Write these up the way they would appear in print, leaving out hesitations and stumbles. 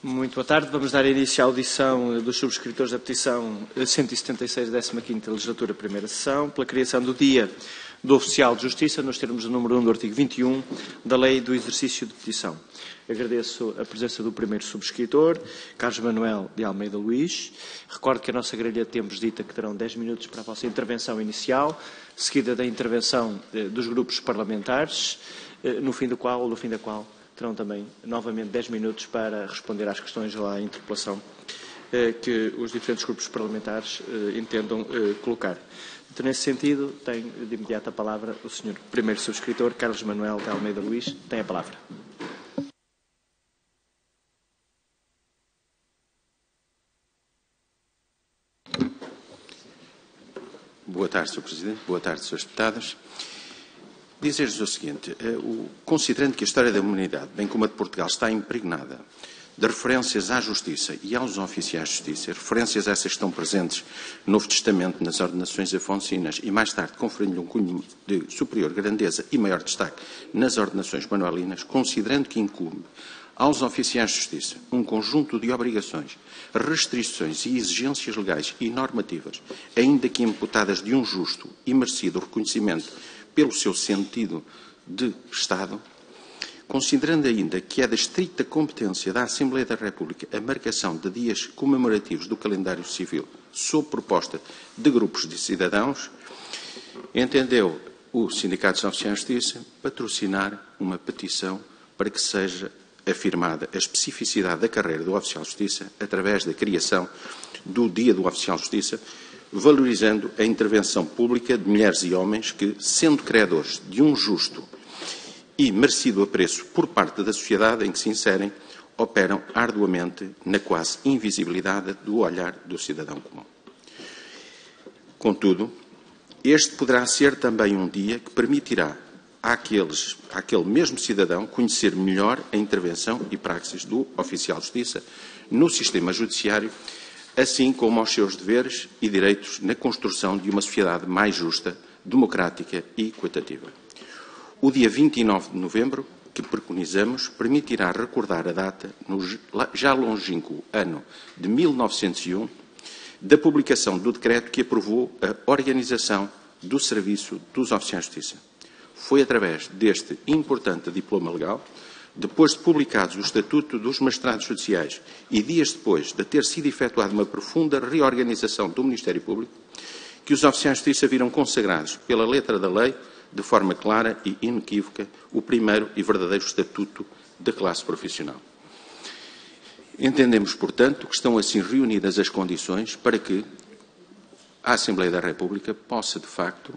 Muito boa tarde. Vamos dar início à audição dos subscritores da petição 176, 15ª Legislatura, primeira sessão, pela criação do Dia do Oficial de Justiça, nos termos do número 1 do artigo 21 da Lei do Exercício de Petição. Agradeço a presença do primeiro subscritor, Carlos Manuel de Almeida Luís. Recordo que a nossa grelha de tempos dita que terão 10 minutos para a vossa intervenção inicial, seguida da intervenção dos grupos parlamentares, no fim da qual terão também, novamente, 10 minutos para responder às questões ou à interpelação que os diferentes grupos parlamentares entendam colocar. Então, nesse sentido, tem de imediato a palavra o Sr. Primeiro Subscritor, Carlos Manuel de Almeida Luís. Tem a palavra. Boa tarde, Sr. Presidente. Boa tarde, Srs. Deputados. Dizer-lhes o seguinte, considerando que a história da humanidade, bem como a de Portugal, está impregnada de referências à Justiça e aos oficiais de Justiça, referências essas que estão presentes no Novo Testamento, nas ordenações afonsinas e mais tarde conferindo-lhe um cunho de superior grandeza e maior destaque nas ordenações manuelinas, considerando que incumbe aos oficiais de Justiça um conjunto de obrigações, restrições e exigências legais e normativas, ainda que imputadas de um justo e merecido reconhecimento pelo seu sentido de Estado, considerando ainda que é da estrita competência da Assembleia da República a marcação de dias comemorativos do calendário civil sob proposta de grupos de cidadãos, entendeu o Sindicato dos Oficiais de Justiça patrocinar uma petição para que seja afirmada a especificidade da carreira do Oficial de Justiça através da criação do Dia do Oficial de Justiça, valorizando a intervenção pública de mulheres e homens que, sendo credores de um justo e merecido apreço por parte da sociedade em que se inserem, operam arduamente na quase invisibilidade do olhar do cidadão comum. Contudo, este poderá ser também um dia que permitirá àquele mesmo cidadão conhecer melhor a intervenção e praxis do Oficial de Justiça no sistema judiciário, assim como aos seus deveres e direitos na construção de uma sociedade mais justa, democrática e equitativa. O dia 29 de novembro, que preconizamos, permitirá recordar a data, no já longínquo ano de 1901, da publicação do decreto que aprovou a organização do Serviço dos Oficiais de Justiça. Foi através deste importante diploma legal, depois de publicados o Estatuto dos Magistrados Judiciais e dias depois de ter sido efetuada uma profunda reorganização do Ministério Público, que os oficiais de justiça viram consagrados pela letra da lei, de forma clara e inequívoca, o primeiro e verdadeiro Estatuto da classe profissional. Entendemos, portanto, que estão assim reunidas as condições para que a Assembleia da República possa, de facto,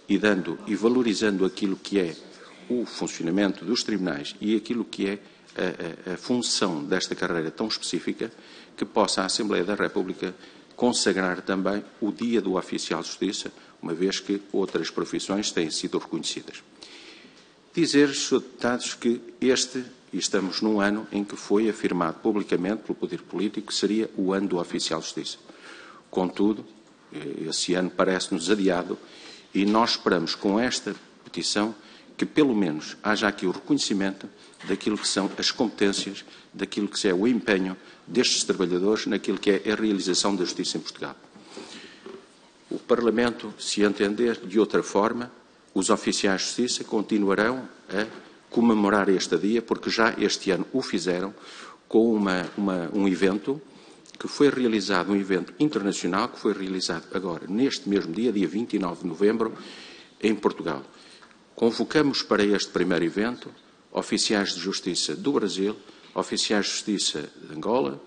e valorizando aquilo que é o funcionamento dos tribunais e aquilo que é a função desta carreira tão específica, que possa a Assembleia da República consagrar também o Dia do Oficial de Justiça, uma vez que outras profissões têm sido reconhecidas. Dizer, Sr. Deputados, que estamos num ano em que foi afirmado publicamente pelo poder político que seria o ano do Oficial de Justiça. Contudo, esse ano parece-nos adiado e nós esperamos com esta petição que, pelo menos, haja aqui o reconhecimento daquilo que são as competências, daquilo que é o empenho destes trabalhadores naquilo que é a realização da justiça em Portugal. O Parlamento, se entender de outra forma, os oficiais de justiça continuarão a comemorar este dia, porque já este ano o fizeram com um evento que foi realizado, um evento internacional, que foi realizado agora, neste mesmo dia 29 de novembro, em Portugal. Convocamos para este primeiro evento oficiais de justiça do Brasil, oficiais de justiça de Angola,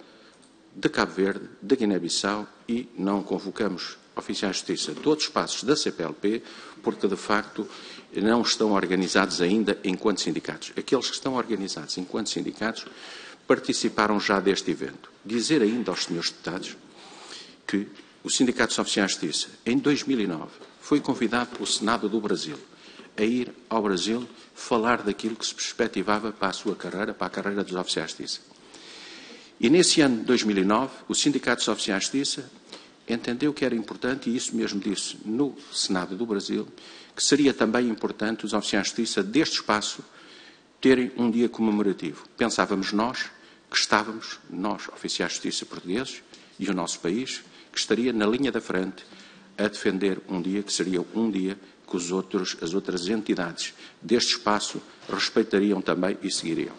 de Cabo Verde, de Guiné-Bissau e não convocamos oficiais de justiça de outros espaços da CPLP, porque de facto não estão organizados ainda enquanto sindicatos. Aqueles que estão organizados enquanto sindicatos participaram já deste evento. Dizer ainda aos senhores deputados que o Sindicato dos Oficiais de Justiça, em 2009, foi convidado pelo Senado do Brasil a ir ao Brasil falar daquilo que se perspectivava para a sua carreira, para a carreira dos oficiais de justiça. E nesse ano de 2009, o Sindicato dos Oficiais de Justiça entendeu que era importante, e isso mesmo disse no Senado do Brasil, que seria também importante os oficiais de justiça deste espaço terem um dia comemorativo. Pensávamos nós que estávamos, nós, oficiais de justiça portugueses, e o nosso país, que estaria na linha da frente a defender um dia que seria um dia que as outras entidades deste espaço respeitariam também e seguiriam.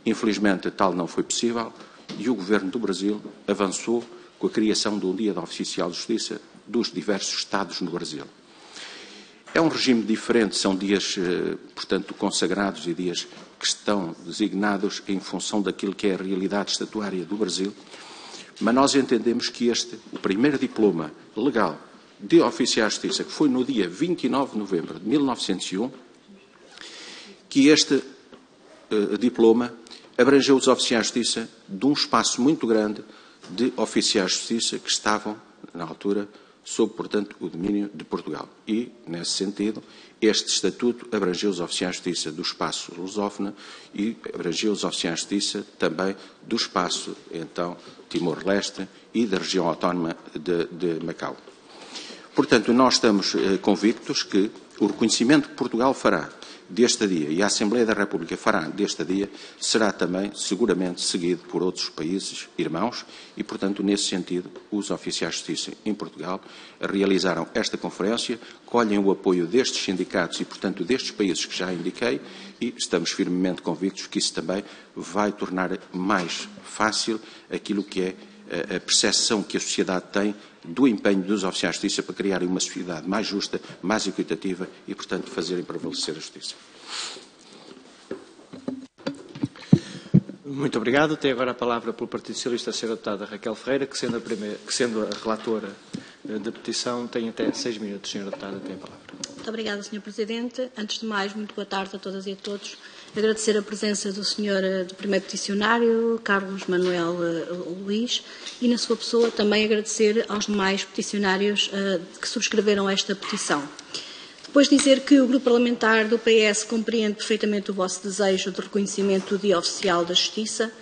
Infelizmente, tal não foi possível e o Governo do Brasil avançou com a criação de um dia de oficial de justiça dos diversos Estados no Brasil. É um regime diferente, são dias, portanto, consagrados e dias que estão designados em função daquilo que é a realidade estatuária do Brasil, mas nós entendemos que o primeiro diploma legal de oficiais de justiça, que foi no dia 29 de novembro de 1901, que este diploma abrangeu os oficiais de justiça de um espaço muito grande de oficiais de justiça que estavam, na altura, sob, portanto, o domínio de Portugal. E, nesse sentido, este estatuto abrangeu os oficiais de justiça do espaço lusófono e abrangeu os oficiais de justiça também do espaço, então, Timor-Leste e da região autónoma de Macau. Portanto, nós estamos convictos que o reconhecimento que Portugal fará deste dia e a Assembleia da República fará deste dia será também seguramente seguido por outros países irmãos e, portanto, nesse sentido, os oficiais de justiça em Portugal realizaram esta conferência, colhem o apoio destes sindicatos e, portanto, destes países que já indiquei e estamos firmemente convictos que isso também vai tornar mais fácil aquilo que é a percepção que a sociedade tem do empenho dos oficiais de justiça para criarem uma sociedade mais justa, mais equitativa e, portanto, fazerem prevalecer a justiça. Muito obrigado. Tem agora a palavra pelo Partido Socialista a Sra. Deputada Raquel Ferreira, que sendo a relatora da petição, tem até 6 minutos. Sra. Deputada, tem a palavra. Muito obrigada, Sr. Presidente. Antes de mais, muito boa tarde a todas e a todos. Agradecer a presença do Sr. do primeiro peticionário, Carlos Manuel Luís, e na sua pessoa também agradecer aos demais peticionários que subscreveram esta petição. Depois dizer que o Grupo Parlamentar do PS compreende perfeitamente o vosso desejo de reconhecimento do Dia Oficial da Justiça,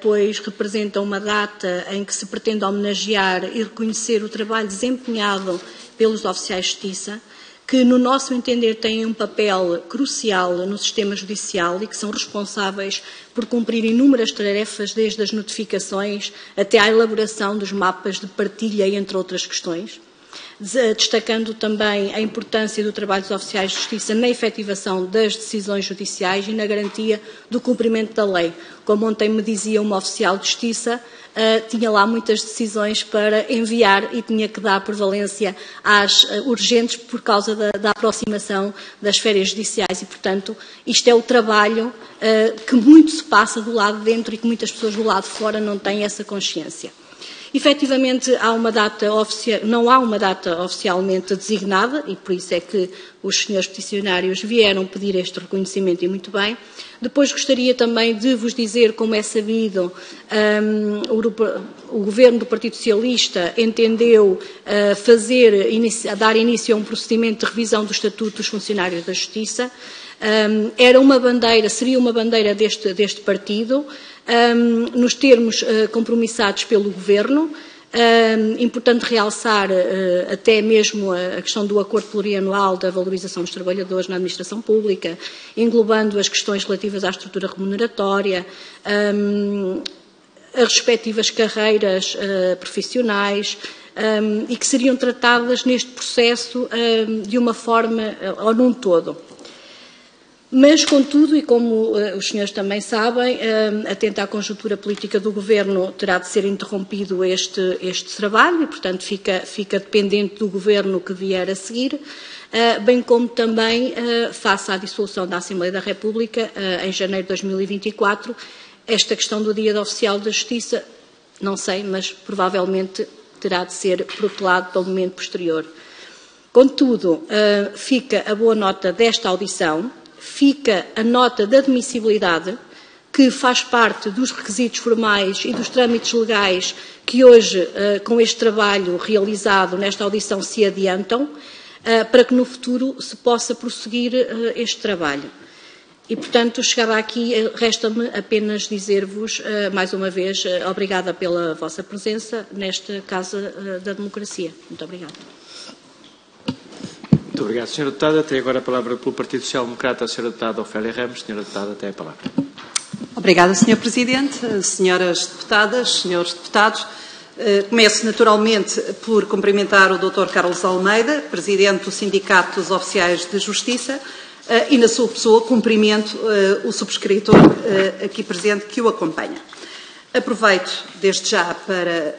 pois representa uma data em que se pretende homenagear e reconhecer o trabalho desempenhado pelos oficiais de justiça, que, no nosso entender, têm um papel crucial no sistema judicial e que são responsáveis por cumprir inúmeras tarefas, desde as notificações até à elaboração dos mapas de partilha, entre outras questões. Destacando também a importância do trabalho dos oficiais de justiça na efetivação das decisões judiciais e na garantia do cumprimento da lei. Como ontem me dizia uma oficial de justiça, tinha lá muitas decisões para enviar e tinha que dar prevalência às urgentes por causa da aproximação das férias judiciais e, portanto, isto é o trabalho que muito se passa do lado de dentro e que muitas pessoas do lado de fora não têm essa consciência. Efetivamente, não há uma data oficialmente designada e por isso é que os senhores peticionários vieram pedir este reconhecimento e muito bem. Depois gostaria também de vos dizer, como é sabido, o Governo do Partido Socialista entendeu dar início a um procedimento de revisão do Estatuto dos Funcionários da Justiça. Seria uma bandeira deste partido, nos termos compromissados pelo Governo. Importante realçar até mesmo a questão do acordo plurianual da valorização dos trabalhadores na administração pública, englobando as questões relativas à estrutura remuneratória, as respectivas carreiras profissionais, e que seriam tratadas neste processo de uma forma ou num todo. Mas, contudo, e como os senhores também sabem, atento à conjuntura política do Governo, terá de ser interrompido este trabalho e, portanto, fica dependente do Governo que vier a seguir, bem como também, face à dissolução da Assembleia da República, em janeiro de 2024, esta questão do Dia Oficial da Justiça, não sei, mas provavelmente terá de ser protelado para o momento posterior. Contudo, fica a boa nota desta audição, fica a nota de admissibilidade, que faz parte dos requisitos formais e dos trâmites legais que hoje, com este trabalho realizado nesta audição, se adiantam, para que no futuro se possa prosseguir este trabalho. E, portanto, chegada aqui, resta-me apenas dizer-vos, mais uma vez, obrigada pela vossa presença nesta Casa da Democracia. Muito obrigada. Muito obrigado, Sra. Deputada. Tem agora a palavra pelo Partido Social Democrata a Sra. Deputada Ofélia Ramos. Sra. Deputada, tem a palavra. Obrigada, Sr. Presidente, senhoras deputadas, senhores deputados. Começo naturalmente por cumprimentar o Dr. Carlos Almeida, Presidente do Sindicato dos Oficiais de Justiça, e na sua pessoa cumprimento o subscritor aqui presente que o acompanha. Aproveito desde já para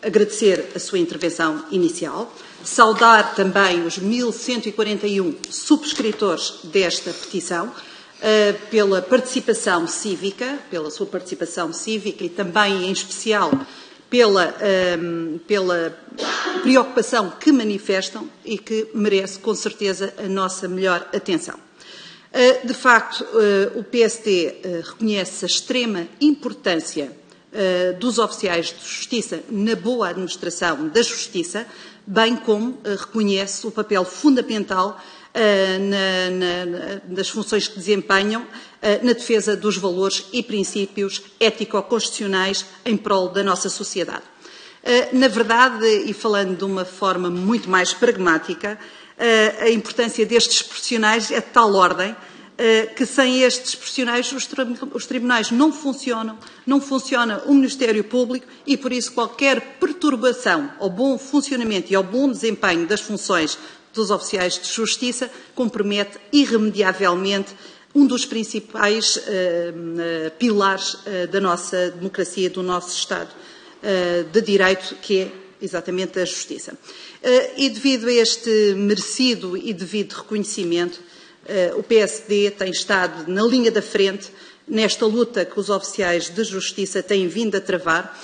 agradecer a sua intervenção inicial, saudar também os 1141 subscritores desta petição, pela participação cívica, pela sua participação cívica e também, em especial, pela preocupação que manifestam e que merece, com certeza, a nossa melhor atenção. De facto, o PSD reconhece a extrema importância dos oficiais de justiça na boa administração da justiça, bem como reconhece o papel fundamental das funções que desempenham na defesa dos valores e princípios ético-constitucionais em prol da nossa sociedade. Na verdade, e falando de uma forma muito mais pragmática, a importância destes profissionais é de tal ordem que sem estes profissionais os tribunais não funcionam, não funciona o Ministério Público e, por isso, qualquer perturbação ao bom funcionamento e ao bom desempenho das funções dos oficiais de justiça compromete irremediavelmente um dos principais pilares da nossa democracia, do nosso Estado de Direito, que é exatamente a justiça. E devido a este merecido e devido reconhecimento, o PSD tem estado na linha da frente nesta luta que os oficiais de justiça têm vindo a travar,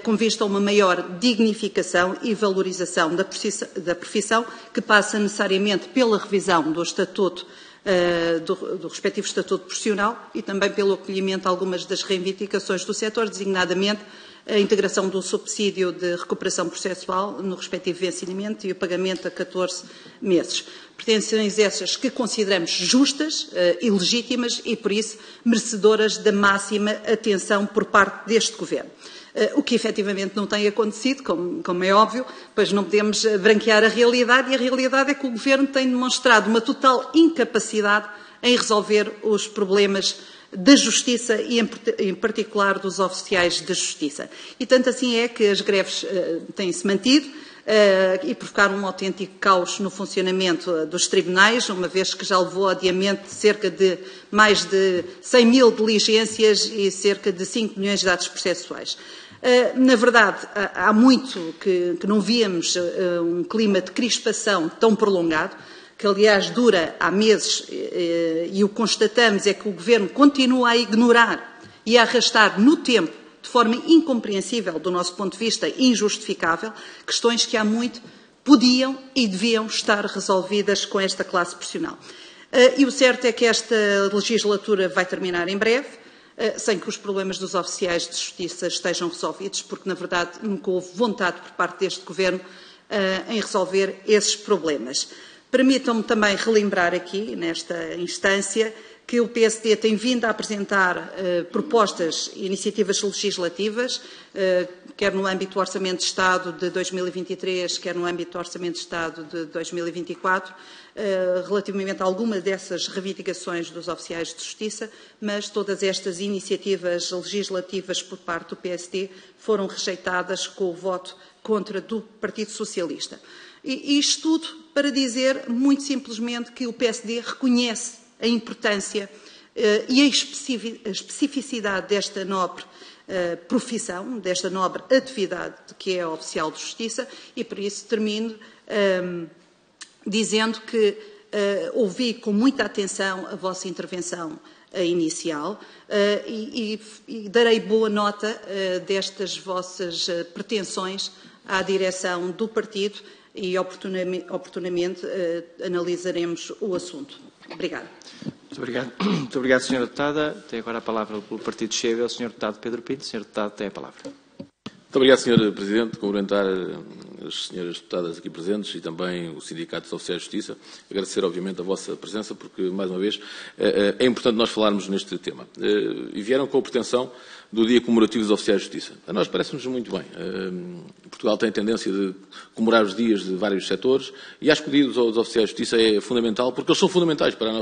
com vista a uma maior dignificação e valorização da profissão, que passa necessariamente pela revisão do estatuto, do respectivo estatuto profissional e também pelo acolhimento a algumas das reivindicações do setor, designadamente a integração do subsídio de recuperação processual no respectivo vencimento e o pagamento a 14 meses. Pretensões essas que consideramos justas e legítimas e, por isso, merecedoras da máxima atenção por parte deste Governo. O que efetivamente não tem acontecido, como é óbvio, pois não podemos branquear a realidade, e a realidade é que o Governo tem demonstrado uma total incapacidade em resolver os problemas da Justiça e, em particular, dos oficiais de Justiça. E tanto assim é que as greves têm-se mantido e provocaram um autêntico caos no funcionamento dos tribunais, uma vez que já levou adiamento de cerca de mais de 100 mil diligências e cerca de 5 milhões de dados processuais. Na verdade, há muito que não víamos um clima de crispação tão prolongado, que aliás dura há meses, e o que constatamos é que o Governo continua a ignorar e a arrastar no tempo, de forma incompreensível, do nosso ponto de vista, injustificável, questões que há muito podiam e deviam estar resolvidas com esta classe profissional. E o certo é que esta legislatura vai terminar em breve, sem que os problemas dos oficiais de justiça estejam resolvidos, porque, na verdade, nunca houve vontade por parte deste Governo em resolver esses problemas. Permitam-me também relembrar aqui, nesta instância, que o PSD tem vindo a apresentar propostas e iniciativas legislativas, quer no âmbito do Orçamento de Estado de 2023, quer no âmbito do Orçamento de Estado de 2024, relativamente a alguma dessas reivindicações dos oficiais de justiça, mas todas estas iniciativas legislativas por parte do PSD foram rejeitadas com o voto contra do Partido Socialista. E isto tudo para dizer, muito simplesmente, que o PSD reconhece a importância e a especificidade desta nobre profissão, desta nobre atividade que é a oficial de justiça, e por isso termino dizendo que ouvi com muita atenção a vossa intervenção inicial e darei boa nota destas vossas pretensões à direção do partido e oportunamente analisaremos o assunto. Obrigada. Muito obrigado, Sra. Deputada. Tem agora a palavra pelo Partido Chega o Sr. Deputado Pedro Pinto. Sr. Deputado, tem a palavra. Muito obrigado, Sr. Presidente. Cumprimentar a as senhoras deputadas aqui presentes e também o Sindicato dos Oficiais de Justiça. Agradecer, obviamente, a vossa presença, porque, mais uma vez, é importante nós falarmos neste tema. E vieram com a pretensão do Dia Comemorativo dos Oficiais de Justiça. A nós parece-nos muito bem. Portugal tem a tendência de comemorar os dias de vários setores e acho que o Dia dos Oficiais de Justiça é fundamental, porque eles são fundamentais para a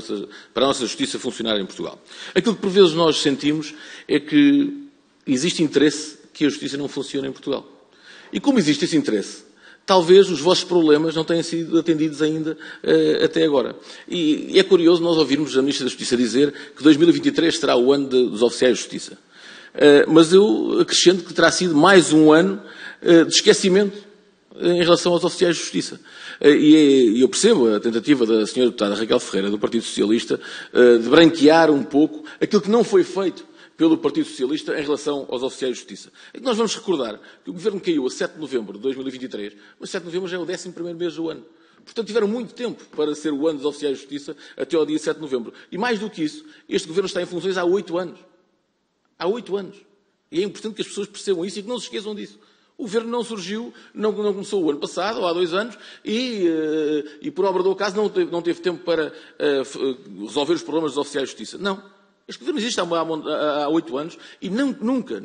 nossa justiça funcionar em Portugal. Aquilo que, por vezes, nós sentimos é que existe interesse que a justiça não funcione em Portugal. E como existe esse interesse, talvez os vossos problemas não tenham sido atendidos ainda até agora. E é curioso nós ouvirmos a Ministra da Justiça dizer que 2023 será o ano dos oficiais de justiça. Mas eu acrescento que terá sido mais um ano de esquecimento em relação aos oficiais de justiça. E eu percebo a tentativa da senhora deputada Raquel Ferreira, do Partido Socialista, de branquear um pouco aquilo que não foi feito pelo Partido Socialista em relação aos oficiais de justiça. É que nós vamos recordar que o Governo caiu a 7 de novembro de 2023, mas 7 de novembro já é o 11º mês do ano. Portanto, tiveram muito tempo para ser o ano dos oficiais de justiça até ao dia 7 de novembro. E mais do que isso, este Governo está em funções há 8 anos. Há 8 anos. E é importante que as pessoas percebam isso e que não se esqueçam disso. O Governo não surgiu, não começou o ano passado, ou há 2 anos, e por obra do acaso não teve tempo para resolver os problemas dos oficiais de justiça. Não. Este Governo existe há 8 anos e nunca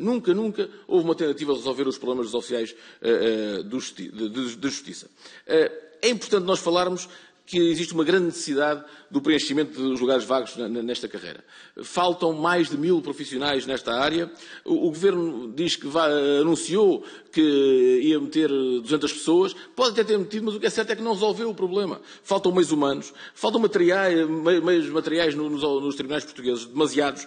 houve uma tentativa de resolver os problemas dos oficiais de justiça. É importante nós falarmos que existe uma grande necessidade do preenchimento dos lugares vagos nesta carreira. Faltam mais de 1000 profissionais nesta área. O Governo diz que anunciou que ia meter 200 pessoas. Pode até ter metido, mas o que é certo é que não resolveu o problema. Faltam meios humanos, faltam meios materiais nos tribunais portugueses, demasiados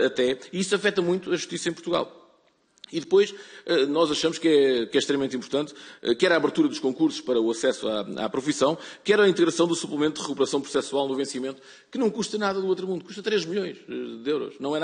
até, e isso afeta muito a justiça em Portugal. E depois, nós achamos que é extremamente importante, quer a abertura dos concursos para o acesso à profissão, quer a integração do suplemento de recuperação processual no vencimento, que não custa nada do outro mundo, custa 3 milhões de euros. Não é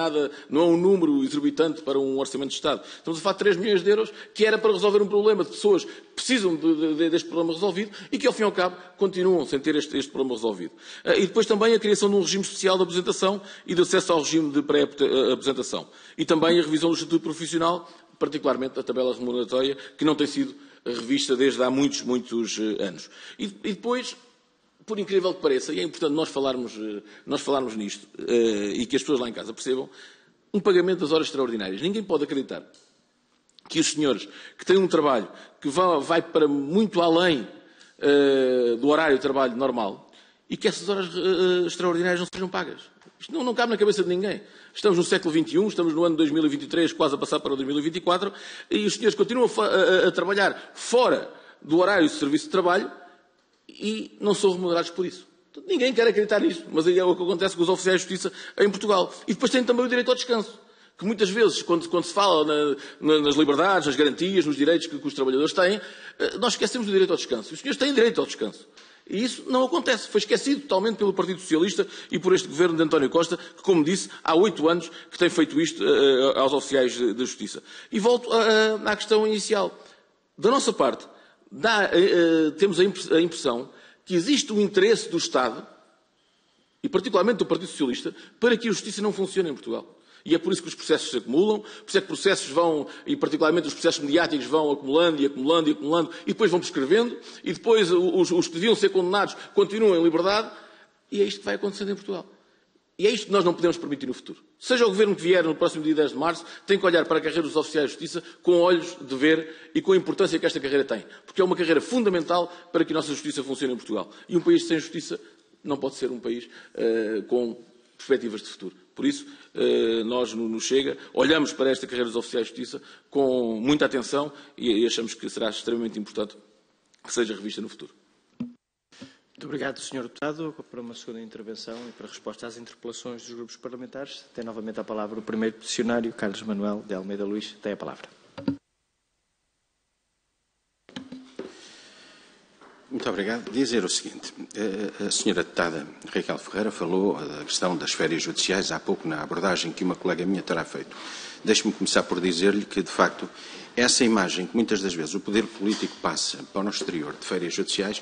um número exorbitante para um orçamento de Estado. Estamos a falar de 3 milhões de euros, que era para resolver um problema de pessoas que precisam deste problema resolvido e que, ao fim e ao cabo, continuam sem ter este problema resolvido. E depois também a criação de um regime especial de aposentação e de acesso ao regime de pré-aposentação. E também a revisão do Estatuto Profissional, particularmente a tabela remuneratória, que não tem sido revista desde há muitos anos. E depois, por incrível que pareça, e é importante nós falarmos nisto, e que as pessoas lá em casa percebam, um pagamento das horas extraordinárias. Ninguém pode acreditar que os senhores que têm um trabalho que vai para muito além do horário de trabalho normal e que essas horas extraordinárias não sejam pagas. Isto não cabe na cabeça de ninguém. Estamos no século XXI, estamos no ano 2023, quase a passar para o 2024, e os senhores continuam a trabalhar fora do horário de serviço de trabalho e não são remunerados por isso. Ninguém quer acreditar nisso, mas é o que acontece com os oficiais de justiça em Portugal. E depois tem também o direito ao descanso, que muitas vezes, quando se fala nas liberdades, nas garantias, nos direitos que os trabalhadores têm, nós esquecemos do direito ao descanso. Os senhores têm direito ao descanso. E isso não acontece. Foi esquecido totalmente pelo Partido Socialista e por este Governo de António Costa, que, como disse, há 8 anos que tem feito isto aos oficiais de justiça. E volto à questão inicial. Da nossa parte, temos a impressão que existe um interesse do Estado, e particularmente do Partido Socialista, para que a justiça não funcione em Portugal. E é por isso que os processos se acumulam, por isso é que processos vão, e particularmente os processos mediáticos, vão acumulando, e depois vão prescrevendo, e depois os que deviam ser condenados continuam em liberdade, e é isto que vai acontecendo em Portugal. E é isto que nós não podemos permitir no futuro. Seja o Governo que vier no próximo dia 10 de março, tem que olhar para a carreira dos oficiais de justiça com olhos de ver e com a importância que esta carreira tem. Porque é uma carreira fundamental para que a nossa justiça funcione em Portugal. E um país sem justiça não pode ser um país com perspectivas de futuro. Por isso, nós no Chega olhamos para esta carreira dos oficiais de justiça com muita atenção e achamos que será extremamente importante que seja revista no futuro. Muito obrigado, Sr. Deputado. Para uma segunda intervenção e para resposta às interpelações dos grupos parlamentares, tem novamente a palavra o primeiro peticionário, Carlos Manuel de Almeida Luís. Tem a palavra. Muito obrigado. Dizer o seguinte, a senhora deputada Raquel Ferreira falou da questão das férias judiciais há pouco na abordagem que uma colega minha terá feito. Deixe-me começar por dizer-lhe que, de facto, essa imagem que muitas das vezes o poder político passa para o exterior de férias judiciais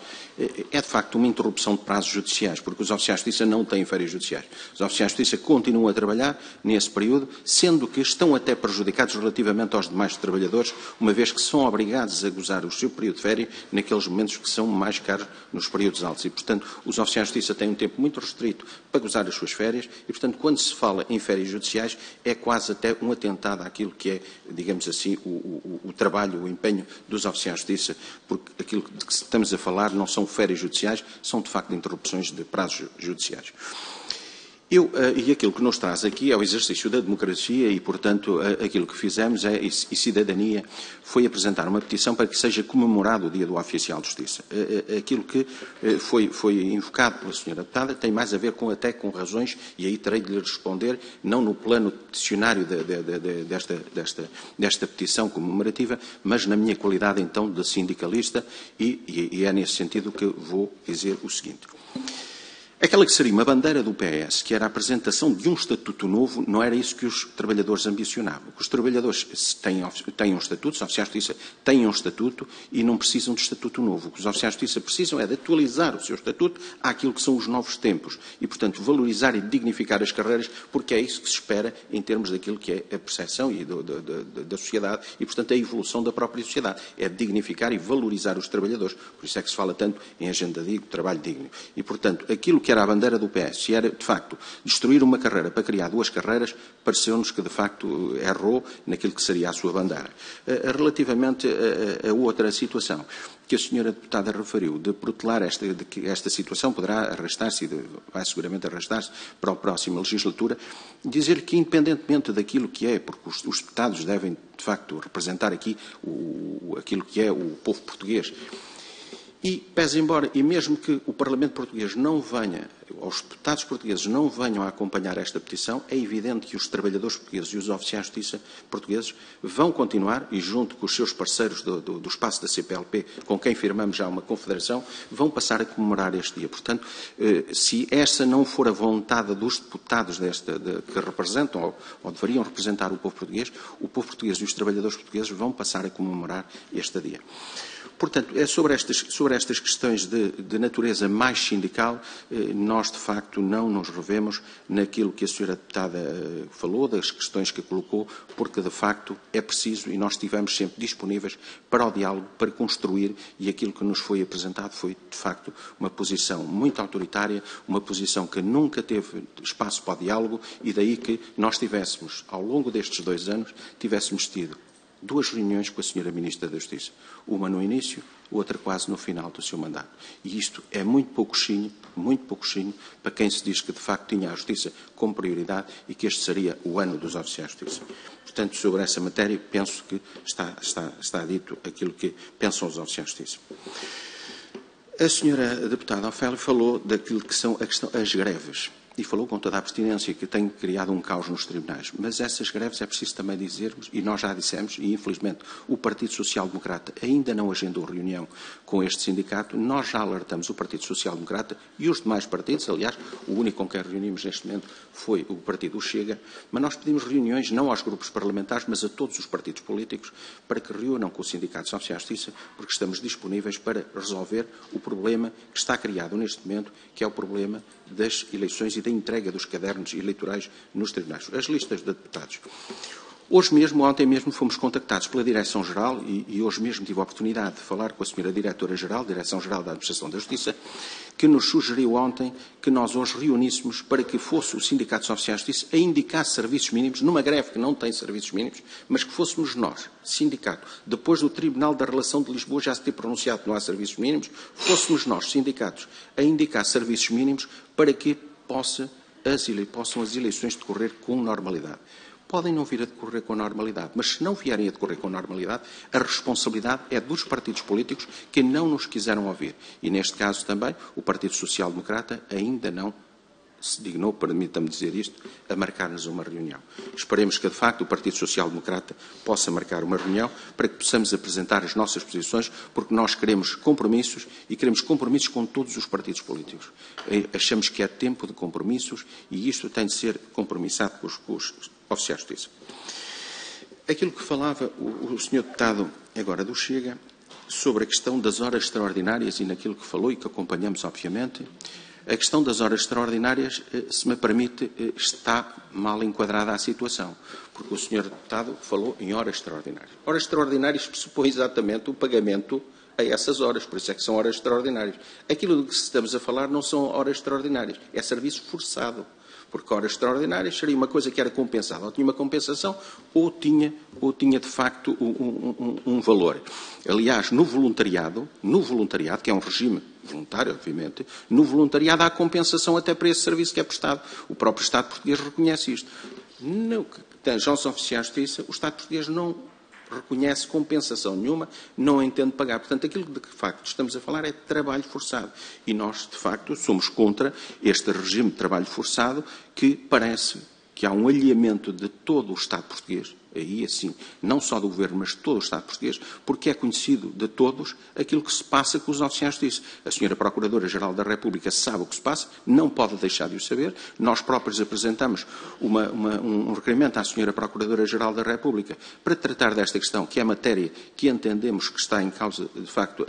é de facto uma interrupção de prazos judiciais, porque os oficiais de justiça não têm férias judiciais. Os oficiais de justiça continuam a trabalhar nesse período, sendo que estão até prejudicados relativamente aos demais trabalhadores, uma vez que são obrigados a gozar o seu período de férias naqueles momentos que são mais caros nos períodos altos. E, portanto, os oficiais de justiça têm um tempo muito restrito para gozar as suas férias e, portanto, quando se fala em férias judiciais, é quase até um atentado àquilo que é, digamos assim, o trabalho, o empenho dos oficiais de justiça, porque aquilo de que estamos a falar não são férias judiciais, são de facto interrupções de prazos judiciais. E aquilo que nos traz aqui é o exercício da democracia e, portanto, aquilo que fizemos e cidadania foi apresentar uma petição para que seja comemorado o Dia do Oficial de Justiça. Aquilo que foi invocado pela Sra. Deputada tem mais a ver até com razões, e aí terei de lhe responder, não no plano peticionário desta petição comemorativa, mas na minha qualidade, então, de sindicalista, e é nesse sentido que vou dizer o seguinte. Aquela que seria uma bandeira do PS, que era a apresentação de um estatuto novo, não era isso que os trabalhadores ambicionavam. Os trabalhadores têm um estatuto, os oficiais de justiça têm um estatuto e não precisam de estatuto novo. O que os oficiais de justiça precisam é de atualizar o seu estatuto àquilo que são os novos tempos e, portanto, valorizar e dignificar as carreiras, porque é isso que se espera em termos daquilo que é a percepção da sociedade e, portanto, a evolução da própria sociedade. É dignificar e valorizar os trabalhadores. Por isso é que se fala tanto em agenda digna, trabalho digno. E, portanto, aquilo que era a bandeira do PS, se era, de facto, destruir uma carreira para criar duas carreiras, pareceu-nos que, de facto, errou naquilo que seria a sua bandeira. Relativamente a outra situação que a Sra. Deputada referiu, de protelar que esta situação poderá arrastar-se, vai seguramente arrastar-se para a próxima legislatura, dizer que, independentemente daquilo que é, porque os deputados devem, de facto, representar aqui aquilo que é o povo português, e, pese embora, e mesmo que o Parlamento português não venha, os deputados portugueses não venham a acompanhar esta petição, é evidente que os trabalhadores portugueses e os oficiais de justiça portugueses vão continuar, e junto com os seus parceiros do espaço da CPLP, com quem firmamos já uma confederação, vão passar a comemorar este dia. Portanto, se essa não for a vontade dos deputados que representam ou deveriam representar o povo português e os trabalhadores portugueses vão passar a comemorar este dia. Portanto, é sobre estas questões de natureza mais sindical, nós, de facto, não nos revemos naquilo que a Sra. Deputada falou, das questões que colocou, porque, de facto, é preciso, e nós estivemos sempre disponíveis para o diálogo, para construir, e aquilo que nos foi apresentado foi, de facto, uma posição muito autoritária, uma posição que nunca teve espaço para o diálogo, e daí que nós tivéssemos, ao longo destes 2 anos, tivéssemos tido 2 reuniões com a Sra. Ministra da Justiça. Uma no início, outra quase no final do seu mandato. E isto é muito pouquinho para quem se diz que, de facto, tinha a Justiça como prioridade e que este seria o ano dos oficiais de Justiça. Portanto, sobre essa matéria, penso que está dito aquilo que pensam os oficiais de Justiça. A Sra. Deputada Ofélia falou daquilo que são as greves. E falou com toda a pertinência que tem criado um caos nos tribunais. Mas essas greves é preciso também dizermos, e nós já dissemos, e infelizmente o Partido Social Democrata ainda não agendou reunião com este sindicato, nós já alertamos o Partido Social Democrata e os demais partidos, aliás, o único com quem reunimos neste momento foi o Partido Chega, mas nós pedimos reuniões não aos grupos parlamentares, mas a todos os partidos políticos, para que reúnam com os sindicatos de oficiais de justiça, porque estamos disponíveis para resolver o problema que está criado neste momento, que é o problema das eleições e da entrega dos cadernos eleitorais nos tribunais, as listas de deputados. Ontem mesmo, fomos contactados pela Direção-Geral e hoje mesmo tive a oportunidade de falar com a Sra. Diretora-Geral, Direção-Geral da Administração da Justiça, que nos sugeriu ontem que nós hoje reuníssemos para que fosse o Sindicato dos Oficiais de Justiça a indicar serviços mínimos, numa greve que não tem serviços mínimos, mas que fôssemos nós, sindicato, depois do Tribunal da Relação de Lisboa já se ter pronunciado que não há serviços mínimos, fôssemos nós, sindicatos, a indicar serviços mínimos para que possam as eleições decorrer com normalidade. Podem não vir a decorrer com normalidade, mas se não vierem a decorrer com normalidade, a responsabilidade é dos partidos políticos que não nos quiseram ouvir. E, neste caso também, o Partido Social Democrata ainda não se dignou, permita-me dizer isto, a marcar-nos uma reunião. Esperemos que, de facto, o Partido Social Democrata possa marcar uma reunião para que possamos apresentar as nossas posições, porque nós queremos compromissos e queremos compromissos com todos os partidos políticos. Achamos que é tempo de compromissos e isto tem de ser compromissado com os oficiais de justiça. Aquilo que falava o Sr. Deputado agora do Chega, sobre a questão das horas extraordinárias e naquilo que falou e que acompanhamos, obviamente, a questão das horas extraordinárias, se me permite, está mal enquadrada a situação, porque o Sr. Deputado falou em horas extraordinárias. Horas extraordinárias pressupõe exatamente o pagamento a essas horas, por isso é que são horas extraordinárias. Aquilo de que estamos a falar não são horas extraordinárias, é serviço forçado. Porque horas extraordinárias seria uma coisa que era compensada, ou tinha uma compensação, ou tinha de facto um valor. Aliás, no voluntariado, que é um regime voluntário, obviamente, no voluntariado há compensação até para esse serviço que é prestado. O próprio Estado português reconhece isto. No que tange aos oficiais de justiça, o Estado português não reconhece compensação nenhuma, não entende pagar. Portanto, aquilo de que, de facto, estamos a falar é de trabalho forçado. E nós, de facto, somos contra este regime de trabalho forçado que parece que há um alinhamento de todo o Estado português, aí assim, não só do Governo, mas de todo o Estado português, porque é conhecido de todos aquilo que se passa com os oficiais de justiça. A Sra. Procuradora-Geral da República sabe o que se passa, não pode deixar de o saber. Nós próprios apresentamos um requerimento à Sra. Procuradora-Geral da República para tratar desta questão, que é matéria que entendemos que está em causa, de facto,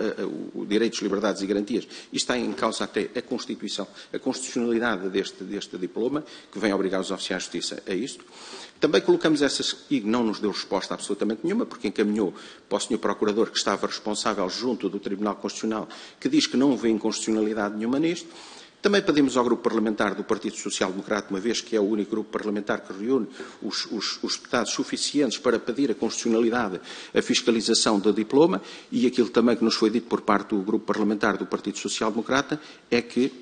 o direitos, liberdades e garantias, e está em causa até a Constituição, a constitucionalidade deste diploma, que vem obrigar os oficiais de justiça a isto. Também colocamos essas, e não nos deu resposta absolutamente nenhuma, porque encaminhou para o Sr. Procurador, que estava responsável junto do Tribunal Constitucional, que diz que não vê inconstitucionalidade nenhuma nisto. Também pedimos ao Grupo Parlamentar do Partido Social Democrata, uma vez que é o único grupo parlamentar que reúne os deputados suficientes para pedir a constitucionalidade, a fiscalização do diploma, e aquilo também que nos foi dito por parte do Grupo Parlamentar do Partido Social Democrata é que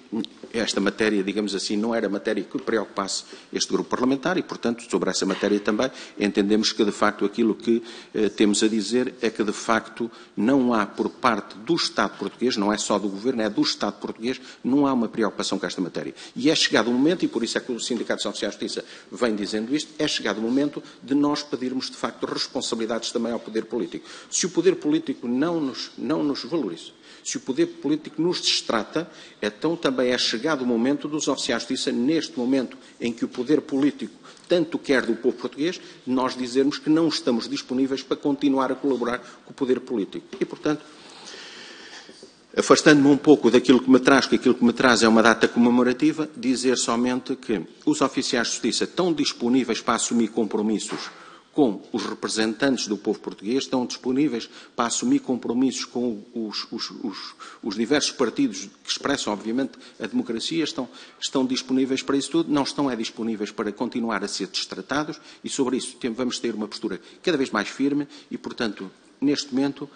esta matéria, digamos assim, não era matéria que preocupasse este grupo parlamentar e, portanto, sobre essa matéria também entendemos que, de facto, aquilo que temos a dizer é que, de facto, não há por parte do Estado português, não é só do Governo, é do Estado português, não há uma preocupação com esta matéria. E é chegado o momento, e por isso é que o Sindicato dos Oficiais de Justiça vem dizendo isto, é chegado o momento de nós pedirmos, de facto, responsabilidades também ao poder político. Se o poder político não nos valoriza, se o poder político nos distrata, então também é chegado o momento dos oficiais de justiça, neste momento em que o poder político tanto quer do povo português, nós dizermos que não estamos disponíveis para continuar a colaborar com o poder político. E, portanto, afastando-me um pouco daquilo que me traz, que aquilo que me traz é uma data comemorativa, dizer somente que os oficiais de justiça estão disponíveis para assumir compromissos com os representantes do povo português, estão disponíveis para assumir compromissos com os diversos partidos que expressam, obviamente, a democracia, estão disponíveis para isso tudo, não estão disponíveis para continuar a ser destratados e, sobre isso, vamos ter uma postura cada vez mais firme e, portanto, neste momento,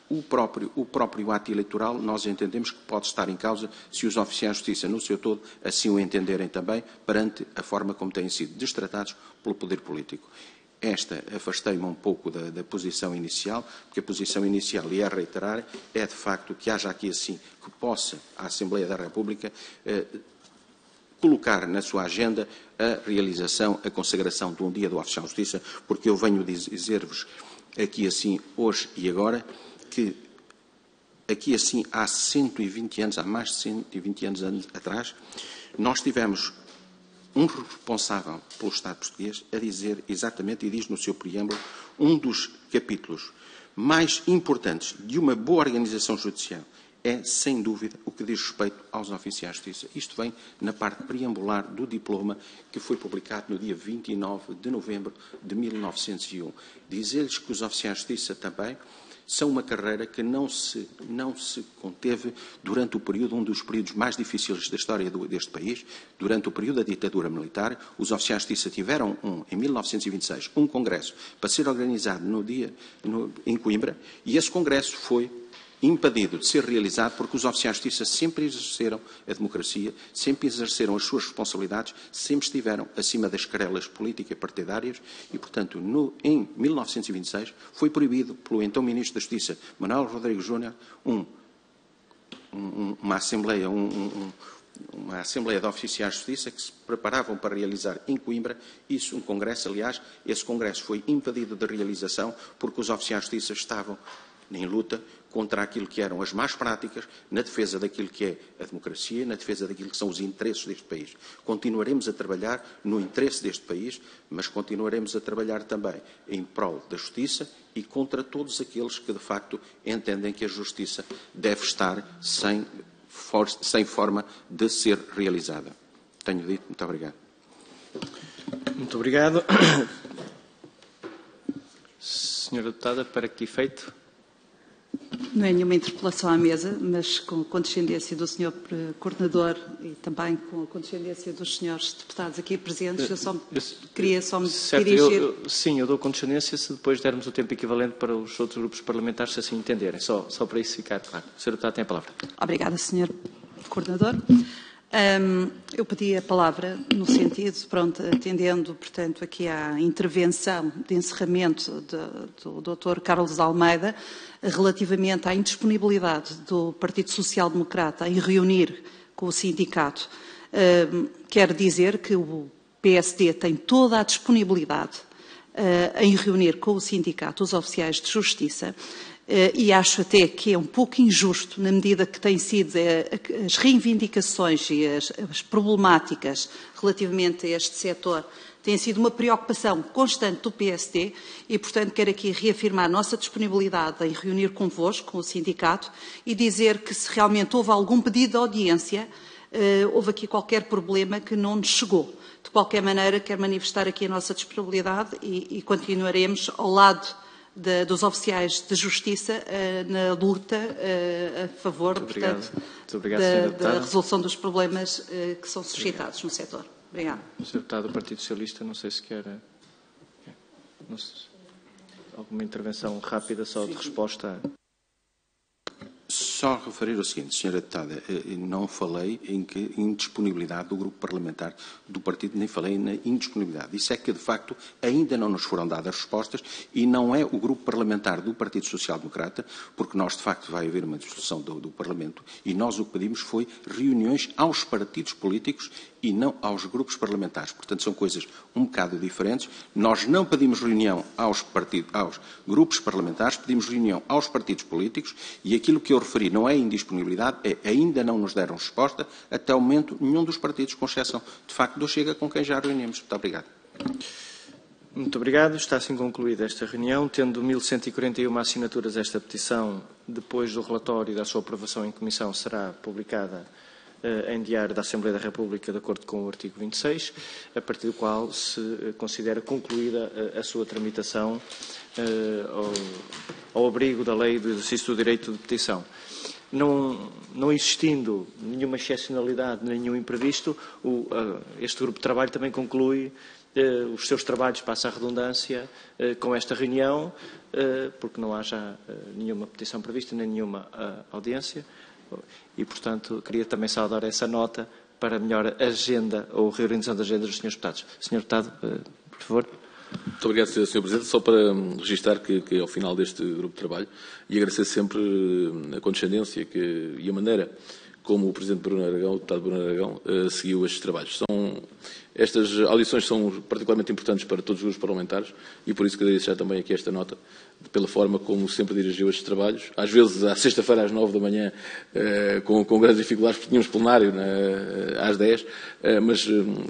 o próprio ato eleitoral, nós entendemos que pode estar em causa se os oficiais de justiça, no seu todo, assim o entenderem também, perante a forma como têm sido destratados pelo poder político. Afastei-me um pouco da posição inicial, porque a posição inicial, e é reiterar, é de facto que haja aqui assim, que possa a Assembleia da República colocar na sua agenda a realização, a consagração de um dia do oficial de justiça, porque eu venho dizer-vos aqui assim, hoje e agora, que aqui assim há 120 anos, há mais de 120 anos atrás, nós tivemos um responsável pelo Estado português a dizer exatamente, e diz no seu preâmbulo, um dos capítulos mais importantes de uma boa organização judicial é, sem dúvida, o que diz respeito aos oficiais de justiça. Isto vem na parte preambular do diploma que foi publicado no dia 29 de novembro de 1901. Dizer-lhes que os oficiais de justiça também são uma carreira que não se conteve durante o período, um dos períodos mais difíceis da história deste país, durante o período da ditadura militar. Os oficiais de justiça tiveram, em 1926, um congresso para ser organizado em Coimbra, e esse congresso foi impedido de ser realizado porque os oficiais de justiça sempre exerceram a democracia, sempre exerceram as suas responsabilidades, sempre estiveram acima das querelas políticas e partidárias e, portanto, em 1926 foi proibido pelo então Ministro da Justiça, Manuel Rodrigues Júnior, uma assembleia de oficiais de justiça que se preparavam para realizar em Coimbra, um congresso, aliás, esse congresso foi impedido de realização porque os oficiais de justiça estavam em luta contra aquilo que eram as más práticas, na defesa daquilo que é a democracia, na defesa daquilo que são os interesses deste país. Continuaremos a trabalhar no interesse deste país, mas continuaremos a trabalhar também em prol da justiça e contra todos aqueles que, de facto, entendem que a justiça deve estar sem forma de ser realizada. Tenho dito. Muito obrigado. Muito obrigado. Senhora Deputada, para que efeito? Não é nenhuma interpelação à mesa, mas com a condescendência do Sr. Coordenador e também com a condescendência dos senhores deputados aqui presentes, queria só me dirigir... Sim, eu dou condescendência se depois dermos o tempo equivalente para os outros grupos parlamentares, se assim entenderem. Só para isso ficar claro. Sra. Deputada tem a palavra. Obrigada, Sr. Coordenador. Eu pedi a palavra no sentido, pronto, atendendo, portanto, aqui à intervenção de encerramento do Dr. Carlos Almeida, relativamente à indisponibilidade do Partido Social Democrata em reunir com o sindicato. Quero dizer que o PSD tem toda a disponibilidade em reunir com o sindicato os oficiais de justiça. E acho até que é um pouco injusto, na medida que têm sido as reivindicações e as problemáticas relativamente a este setor, têm sido uma preocupação constante do PSD e, portanto, quero aqui reafirmar a nossa disponibilidade em reunir convosco, com o sindicato, e dizer que se realmente houve algum pedido de audiência, houve aqui qualquer problema que não nos chegou. De qualquer maneira, quero manifestar aqui a nossa disponibilidade e continuaremos ao lado dos oficiais de justiça na luta a favor, portanto, da resolução dos problemas que são suscitados no setor. Obrigado. Sr. Deputado do Partido Socialista, não sei se quer alguma intervenção rápida só de resposta. Só referir o seguinte, Sra. Deputada, não falei em que indisponibilidade do grupo parlamentar do partido, nem falei na indisponibilidade. Isso é que, de facto, ainda não nos foram dadas respostas e não é o grupo parlamentar do Partido Social Democrata, porque nós, de facto, vai haver uma dissolução do Parlamento e nós o que pedimos foi reuniões aos partidos políticos e não aos grupos parlamentares. Portanto, são coisas um bocado diferentes. Nós não pedimos reunião aos grupos parlamentares, pedimos reunião aos partidos políticos e aquilo que eu referi não é indisponibilidade, ainda não nos deram resposta, até o momento nenhum dos partidos, com exceção, de facto, do Chega, com quem já reunimos. Muito obrigado. Muito obrigado. Está assim concluída esta reunião. Tendo 1141 assinaturas esta petição, depois do relatório e da sua aprovação em comissão, será publicada em diário da Assembleia da República, de acordo com o artigo 26, a partir do qual se considera concluída a sua tramitação ao abrigo da lei do exercício do direito de petição. Não existindo nenhuma excepcionalidade, nenhum imprevisto, este grupo de trabalho também conclui os seus trabalhos, passa a redundância, com esta reunião, porque não há já nenhuma petição prevista, nem nenhuma audiência. E, portanto, queria também saudar essa nota para melhor agenda ou reorganização da agenda dos senhores deputados. Senhor Deputado, por favor. Muito obrigado, Sr. Presidente. Só para registrar que ao final deste grupo de trabalho, e agradecer sempre a condescendência e a maneira como o Presidente Bruno Aragão, o Deputado Bruno Aragão, seguiu estes trabalhos. Estas audições são particularmente importantes para todos os grupos parlamentares e por isso queria deixar também aqui esta nota, pela forma como sempre dirigiu estes trabalhos. Às vezes, à sexta-feira, às 9 da manhã, com grandes dificuldades, porque tínhamos plenário às 10, mas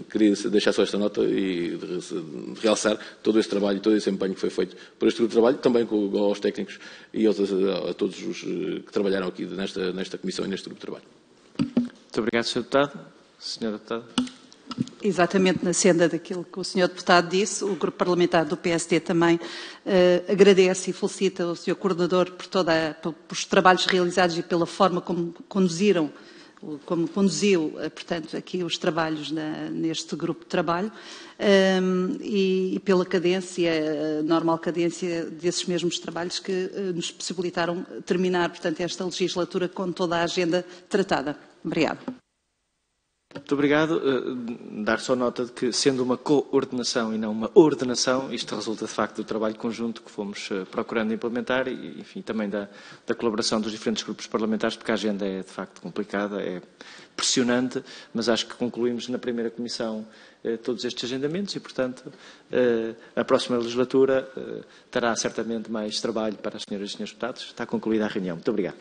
queria deixar só esta nota e de realçar todo esse trabalho e todo esse empenho que foi feito por este grupo de trabalho, também aos técnicos e a todos os que trabalharam aqui nesta comissão e neste grupo de trabalho. Muito obrigado, Sr. Deputado. Senhora Deputada. Exatamente na senda daquilo que o Sr. Deputado disse, o Grupo Parlamentar do PSD também agradece e felicita o Sr. Coordenador pelos trabalhos realizados e pela forma como conduziu, portanto, aqui os trabalhos neste grupo de trabalho e pela cadência, normal cadência desses mesmos trabalhos que nos possibilitaram terminar, portanto, esta legislatura com toda a agenda tratada. Obrigada. Muito obrigado. Dar só nota de que, sendo uma coordenação e não uma ordenação, isto resulta de facto do trabalho conjunto que fomos procurando implementar e, enfim, também da colaboração dos diferentes grupos parlamentares, porque a agenda é de facto complicada, é pressionante, mas acho que concluímos na primeira comissão todos estes agendamentos e, portanto, a próxima legislatura terá certamente mais trabalho para as senhoras e senhores deputados. Está concluída a reunião. Muito obrigado.